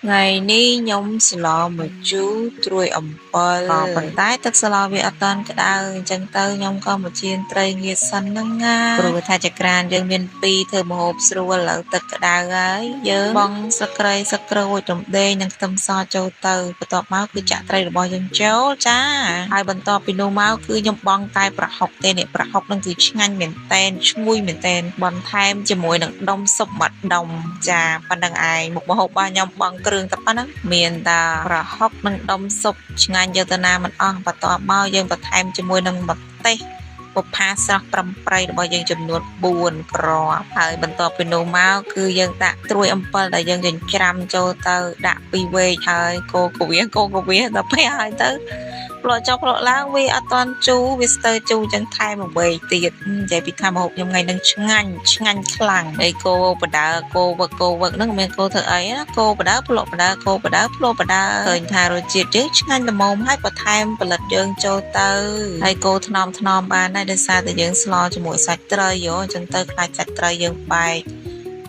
ថ្ងៃនេះខ្ញុំស្លម្ជូរត្រួយអំពិលក៏ប៉ុន្តែទឹកស្លវាអត់តាន់ក្តៅអញ្ចឹងទៅខ្ញុំក៏មកចៀនត្រីងៀតសិនហ្នឹងណាព្រោះថាចក្រានយើងមាន2ធ្វើម្ហូបស្រួលឥឡូវទឹកក្តៅហើយយើងបង់ស្លឹកគ្រៃស្លឹកក្រូចរំដេងនិងខ្ទឹមសចូលទៅបន្ទាប់មកគឺចាក់ត្រីរបស់យើងចូលចាហើយបន្ទាប់ពីនោះមកគឺខ្ញុំបង់តែប្រហុកទេនេះប្រហុកហ្នឹងគឺឆ្ងាញ់មែនតែនឈ្ងុយមែនតែនបន្ថែមជាមួយនឹងដុំស៊ុបមួយដុំចាប៉ុណ្្នឹងឯងមុខម្ហូបរបស់ខ្ញុំបង់គ្រឿងតែប៉ុណ្្នឹងមានតែប្រហុកនិងដុំស៊ុបឆ្ងាញ់យកទៅណាមិនអស់បន្ទាប់មកយើងបន្ថែមជាមួយនឹងម្ទេសបុប្ផាស្រស់ប្រំប្រៃរបស់យើងចំនួន4គ្រាប់ហើយបន្ទាប់ពីនោះមកគឺយើងដាក់ត្រួយអំពិលដែលយើងចិញ្ច្រាំចូលទៅដាក់ពីវែកហើយកូរកវាដល់ពេលហើយទៅផ្លក់ចុកផ្លក់ឡើងវាអត់តាន់ជូរវាស្ទើរជូរចឹងថែមវែកទៀតនិយាយពីថាម្ហូបខ្ញុំថ្ងៃនឹងឆ្ងាញ់ខ្លាំងហើយកូរបដើកូរវឹកហ្នឹងមិនមែនកូរធ្វើអីណាកូរបដើផ្លក់បដើកូរបដើផ្លក់បដើឃើញថារសជាតិយើងឆ្ងាញ់ល្មមហើយបន្ថែមផលិតយើងចូលទៅហើយកូរថ្នមបានដែរដោយសារតែយើងស្លជាមួយសាច់ត្រីយោអញ្ចឹងទៅខ្លាចសាច់ត្រីយើងបែក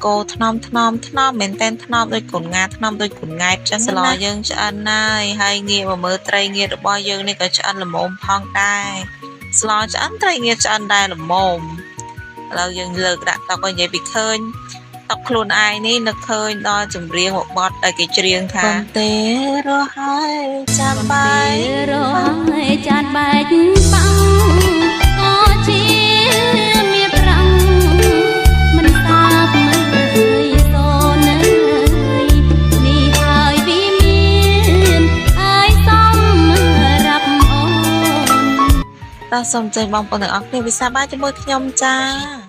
កូរថ្នមមែនតែនថ្នមដូចកូនងាថ្នមដូចកូនង៉ែតចឹងស្លយើងឆ្អិនហើយងាកមកមើលត្រីងៀតរបស់យើងនេះក៏ឆ្អិនល្មមផងដែរស្លឆ្អិនត្រីងៀតឆ្អិនដែរល្មមឥឡូវយើងលើកដាក់តុឲ្យនិយាយពីឃើញតុខ្លួនឯងនេះនឹកឃើញដល់ចម្រៀងមួយបទដែលគេច្រៀងថាបន្ទេរហើយចានបែកបាំងក៏ជាមានប្រាំងមិនសាបមិនអើយសូនអើយនេះហើយវាមានអើយសំរាប់អូនតោះសូមជើញបងប្អូនទាំងអស់គ្នាវិសាបាយជាមួយខ្ញុំចា